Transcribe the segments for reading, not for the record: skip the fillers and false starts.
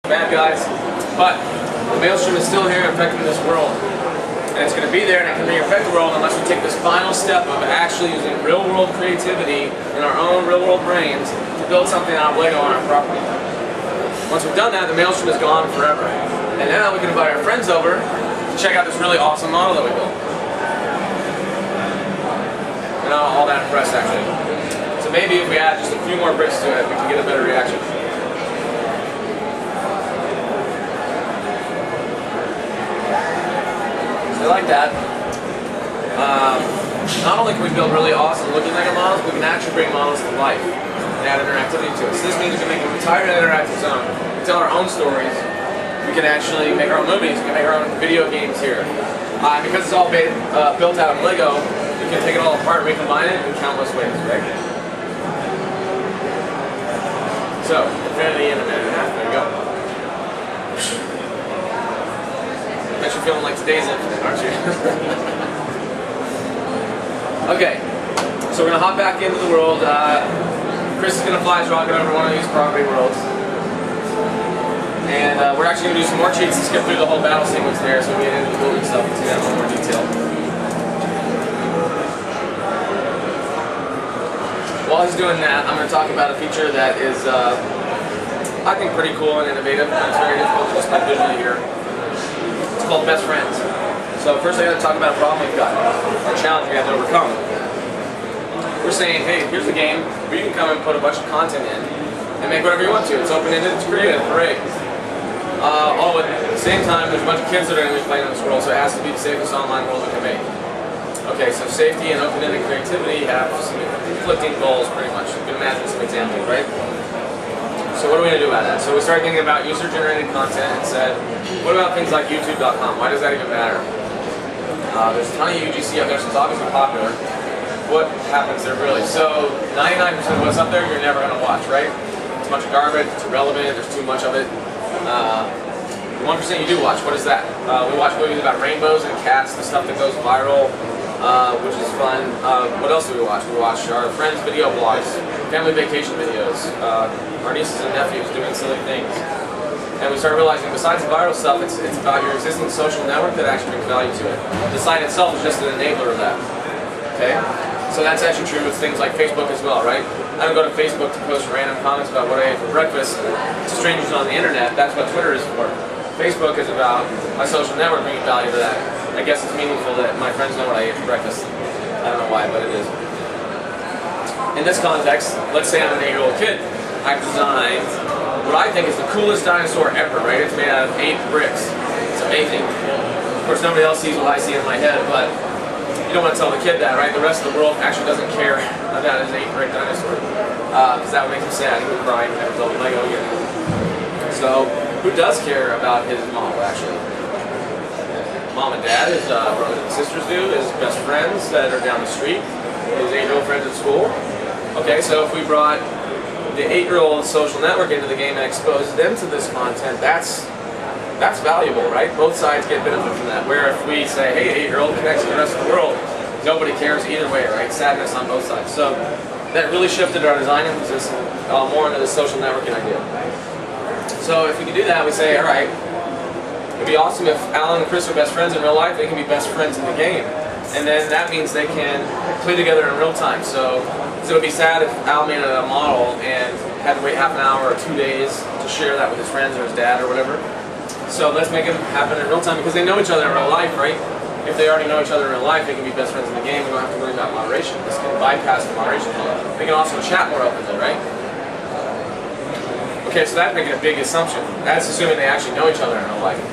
bad guys, but the maelstrom is still here affecting this world. And it's going to be there and it can affect the world unless we take this final step of actually using real-world creativity in our own real-world brains to build something out of Lego on our property. Once we've done that, the maelstrom is gone forever. And now we can invite our friends over to check out this really awesome model that we built. And all that impressed, actually. So maybe if we add just a few more bricks to it, we can get a better reaction. Like that. Not only can we build really awesome looking Lego models, we can actually bring models to life and add interactivity to it. So this means we can make an entire interactive zone. We can tell our own stories. We can actually make our own movies. We can make our own video games here. Because it's all built out of Lego, we can take it all apart and recombine it in countless ways, right? So, infinity in a minute and a half. There you go. You're feeling like today's infinite, aren't you? Okay, so we're going to hop back into the world. Chris is going to fly his rocket over one of these property worlds. And we're actually going to do some more cheats to skip through the whole battle sequence there so we get into the building stuff and see that in a little more detail. While he's doing that, I'm going to talk about a feature that is, I think, pretty cool and innovative. It's very difficult to just play visually here. Called Best Friends. So first I got to talk about a problem we've got, or a challenge we have to overcome. We're saying, hey, here's a game where you can come and put a bunch of content in and make whatever you want to. It's open-ended, it's creative, hooray. All at the same time, there's a bunch of kids that are going to be playing in this world, so it has to be the safest online world we can make. Okay, so safety and open-ended creativity have some conflicting goals, pretty much. You can imagine some examples, right? So what are we going to do about that? So we started thinking about user-generated content and said, what about things like YouTube.com? Why does that even matter? There's a ton of UGC out there, so it's obviously popular. What happens there really? So 99% of what's up there you're never going to watch, right? It's a bunch of garbage, it's irrelevant, there's too much of it. 1% you do watch, what is that? We watch movies about rainbows and cats, the stuff that goes viral, which is fun. What else do we watch? We watch our friends' video blogs, family vacation videos, our nieces and nephews doing silly things. And we started realizing besides the viral stuff, it's about your existing social network that actually brings value to it. The site itself is just an enabler of that. Okay? So that's actually true with things like Facebook as well, right? I don't go to Facebook to post random comments about what I ate for breakfast to strangers on the internet. That's what Twitter is for. Facebook is about my social network bringing value to that. I guess it's meaningful that my friends know what I ate for breakfast. I don't know why, but it is. In this context, let's say I'm an 8-year-old kid. I've designed what I think is the coolest dinosaur ever, right? It's made out of 8 bricks. It's amazing. Of course, nobody else sees what I see in my head, but you don't want to tell the kid that, right? The rest of the world actually doesn't care about his 8-brick dinosaur. Because that would make him sad. He would cry and never build a Lego again. So, who does care about his model, actually? Mom and dad, his brothers and sisters do, his best friends that are down the street, his 8-year-old friends at school. Okay, so if we brought the 8-year-old social network into the game and exposed them to this content, that's valuable, right? Both sides get benefit from that. Where if we say, hey, 8-year-old connects to the rest of the world, nobody cares either way, right? Sadness on both sides. So that really shifted our design emphasis more into the social networking idea. So if we can do that, we say, all right, it'd be awesome if Alan and Chris are best friends in real life, they can be best friends in the game. And then that means they can play together in real time. So it would be sad if Al made a model and had to wait half an hour or 2 days to share that with his friends or his dad or whatever. So let's make it happen in real time because they know each other in real life, right? If they already know each other in real life, they can be best friends in the game. We don't have to worry about moderation. This can bypass the moderation. They can also chat more openly, right? Okay, so that's making a big assumption. That's assuming they actually know each other in real life.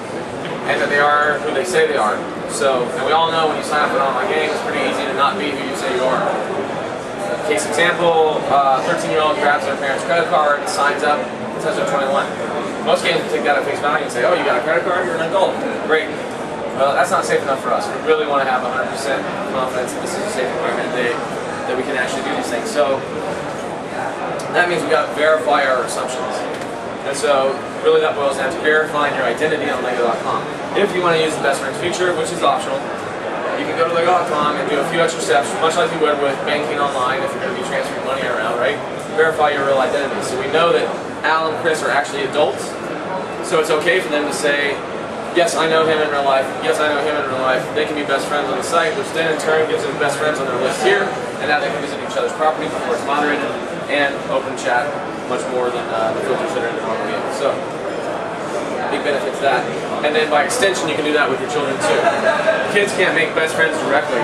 And that they are who they say they are. So, and we all know when you sign up for an online game, it's pretty easy to not be who you say you are. Case example, 13-year-old grabs their parents' credit card, signs up, says they're 21. Most games will take that at face value and say, oh, you got a credit card, you're an adult. Great. Well, that's not safe enough for us. We really want to have 100% confidence that this is a safe environment that we can actually do these things. So, that means we've got to verify our assumptions. And so, really that boils down to verifying your identity on Lego.com. If you want to use the best friends feature, which is optional, you can go to Lego.com and do a few extra steps, much like you would with banking online if you're going to be transferring money around, right? Verify your real identity. So we know that Al and Chris are actually adults, So it's okay for them to say, yes, I know him in real life, yes, I know him in real life. They can be best friends on the site, which then in turn gives them best friends on their list here, and now they can visit each other's property before it's moderated, and open chat much more than the filters that are in the normal game. So, big benefit to that. And then by extension, you can do that with your children too. Kids can't make best friends directly.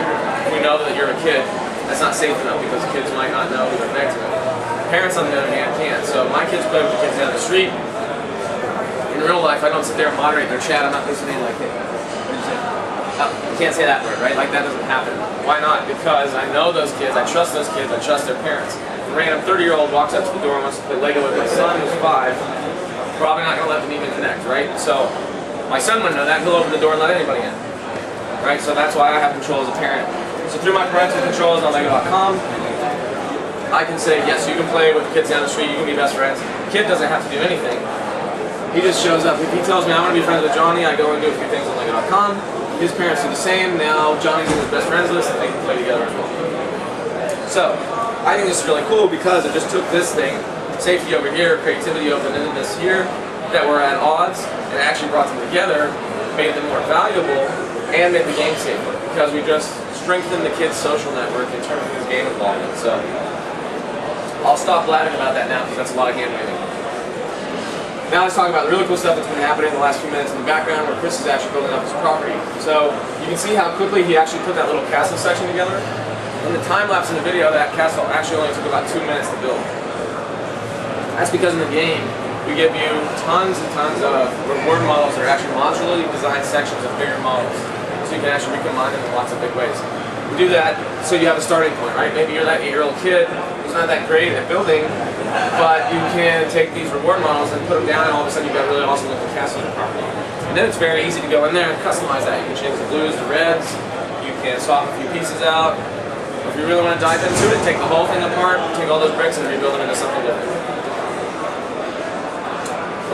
We know that you're a kid. That's not safe enough because kids might not know who they're next to. Parents, on the other hand, can. So my kids play with the kids down the street. In real life, I don't sit there and moderate their chat. I'm not listening like, hey, you can't say that word, right? Like that doesn't happen. Why not? Because I know those kids, I trust those kids, I trust their parents. If a random 30-year-old walks up to the door and wants to play Lego with my son who's 5, probably not going to let them even connect, right? So my son would know that, he'll open the door and let anybody in, right? So that's why I have control as a parent. So through my parental controls on Lego.com, I can say, yes, you can play with the kids down the street, you can be best friends. The kid doesn't have to do anything. He just shows up. If he tells me I want to be friends with Johnny, I go and do a few things on Lego.com. His parents do the same. Now Johnny's in his best friends list and they can play together as well. So, I think this is really cool because it just took this thing, safety over here, creativity open into this here, that were at odds, and actually brought them together, made them more valuable, and made the game safer. Because we just strengthened the kids' social network in terms of his game involvement. So, I'll stop blabbing about that now because that's a lot of hand waving. Now let's talk about the really cool stuff that's been happening in the last few minutes in the background where Chris is actually building up his property. So you can see how quickly he actually put that little castle section together. In the time lapse in the video, that castle actually only took about 2 minutes to build. That's because in the game, we give you tons and tons of reward models that are actually modularly designed sections of bigger models. So you can actually recombine them in lots of big ways. We do that so you have a starting point, right? Maybe you're that 8-year-old kid who's not that great at building, but you can take these reward models and put them down and all of a sudden you've got a really awesome looking castle in your property. And then it's very easy to go in there and customize that. You can change the blues, the reds, you can swap a few pieces out. If you really want to dive into it, take the whole thing apart, take all those bricks and rebuild them into something different.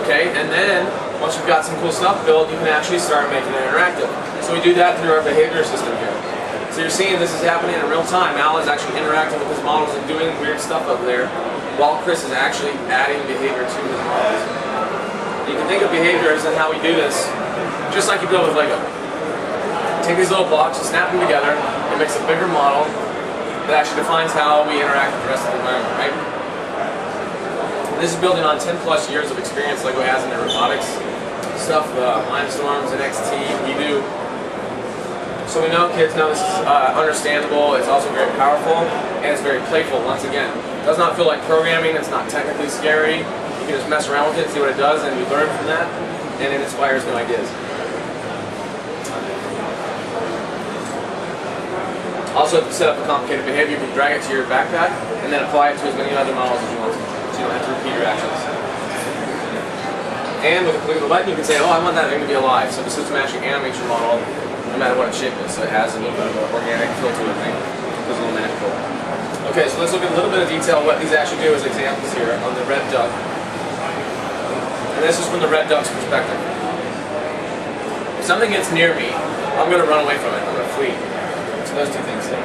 Okay, and then once you've got some cool stuff built, you can actually start making it interactive. So we do that through our behavior system here. So you're seeing this is happening in real time. Al is actually interacting with his models and doing weird stuff up there, while Chris is actually adding behavior to his models. You can think of behavior as in how we do this, just like you build with Lego. Take these little blocks and snap them together, it makes a bigger model that actually defines how we interact with the rest of the environment, right? And this is building on 10 plus years of experience Lego has in their robotics stuff, Mindstorms and XT, we do. So we know kids know this is understandable, it's also very powerful, and it's very playful once again. It does not feel like programming, it's not technically scary. You can just mess around with it, see what it does, and you learn from that, and it inspires new ideas. Also, if you set up a complicated behavior, you can drag it to your backpack, and then apply it to as many other models as you want to, so you don't have to repeat your actions. And with a click of a button, you can say, oh, I want that thing to be alive, so the system actually animates your model no matter what its shape is, so it has a little bit of an organic feel to it, thing. It's a little magical. Okay, so let's look at a little bit of detail what these actually do as examples here on the red duck. And this is from the red duck's perspective. If something gets near me, I'm going to run away from it, I'm going to flee. So those two things there.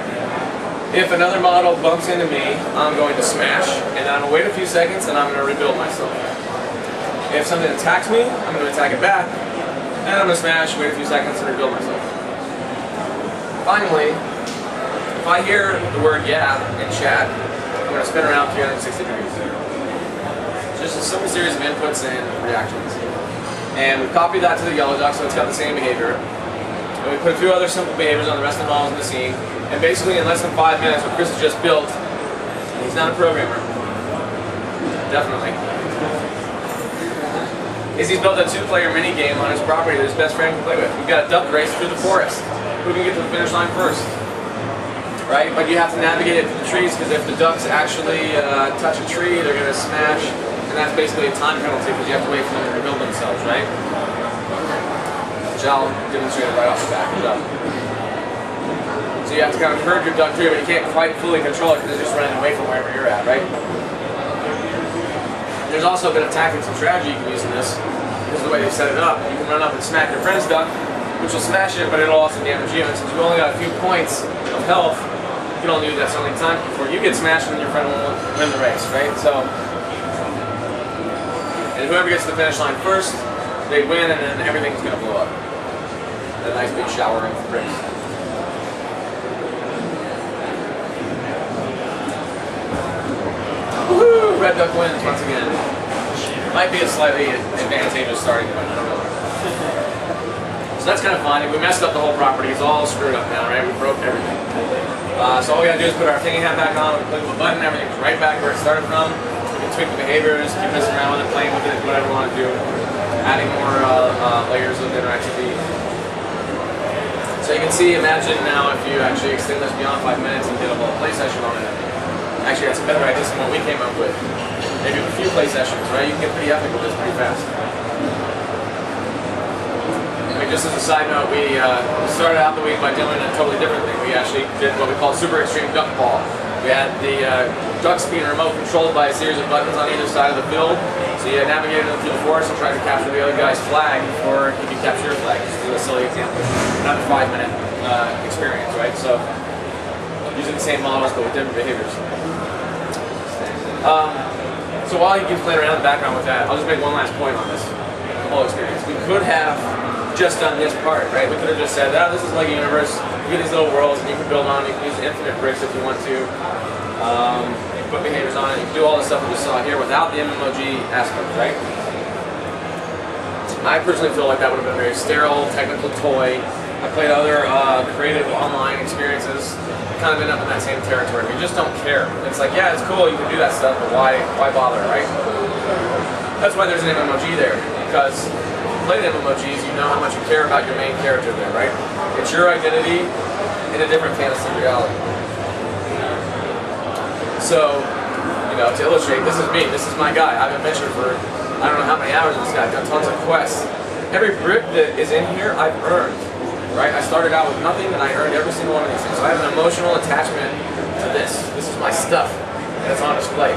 If another model bumps into me, I'm going to smash, and then I'm going to wait a few seconds and I'm going to rebuild myself. If something attacks me, I'm going to attack it back, and I'm going to smash, wait a few seconds and rebuild myself. Finally, if I hear the word yeah in chat, I'm going to spin around 360 degrees. Just a simple series of inputs and reactions. And we copy that to the yellow duck so it's got the same behavior. And we put a few other simple behaviors on the rest of the models in the scene. And basically in less than 5 minutes what Chris has just built, he's not a programmer. Definitely. Is he's built a 2-player mini game on his property that his best friend can play with. We've got a duck race through the forest. Who can get to the finish line first? Right? But you have to navigate it through the trees because if the ducks actually touch a tree, they're going to smash, and that's basically a time penalty because you have to wait for them to rebuild themselves, right? Which I'll demonstrate right off the bat. Good job. So you have to kind of herd your duck through, but you can't quite fully control it because it's just running away from wherever you're at, right? There's also a bit of tactics and strategy you can use in this. This is the way they set it up. You can run up and smack your friend's duck, which will smash it, but it'll also damage you. And since you've only got a few points of health, you can only do that so many times before you get smashed and your friend will win the race, right? So, and whoever gets to the finish line first they win, and then everything's going to blow up. A nice big shower of bricks. Woohoo! Red Duck wins once again. Might be a slightly advantageous starting point, I don't know. So that's kind of fun. We messed up the whole property. It's all screwed up now, right? We broke everything. So all we gotta do is put our thingy hat back on, we click the button, everything's right back where it started from. We can tweak the behaviors, keep messing around with it, playing with it, whatever we want to do. Adding more layers of interactivity. So you can see, imagine now if you actually extend this beyond 5 minutes and did a whole play session on it. Actually, that's a better idea than what we came up with. Maybe a few play sessions, right? You can get pretty epic with this pretty fast. Just as a side note, we started out the week by doing a totally different thing. We actually did what we call Super Extreme Duck Ball. We had the ducks being remote controlled by a series of buttons on either side of the field. So you navigated them through the forest and tried to capture the other guy's flag before he could capture your flag. Just do a silly example. Another 5-minute experience, right? So using the same models but with different behaviors. So while he keeps playing around in the background with that, I'll just make one last point on this whole experience. We could have just done this part, right? We could have just said, oh, this is like a universe. You get these little worlds and you can build on them. You can use infinite bricks if you want to. You can put behaviors on it. You can do all the stuff we just saw here without the MMOG aspect, right? I personally feel like that would have been a very sterile, technical toy. I played other creative online experiences. Kind of end up in that same territory. We just don't care. It's like, yeah, it's cool, you can do that stuff, but why bother, right? That's why there's an MMOG there, because play the MMOGs, you know how much you care about your main character there, right? It's your identity in a different fantasy reality. So, you know, to illustrate, this is me, this is my guy. I've adventured for I don't know how many hours with this guy. I've done tons of quests. Every brick that is in here, I've earned, right? I started out with nothing and I earned every single one of these things. So I have an emotional attachment to this. This is my stuff, and it's on display.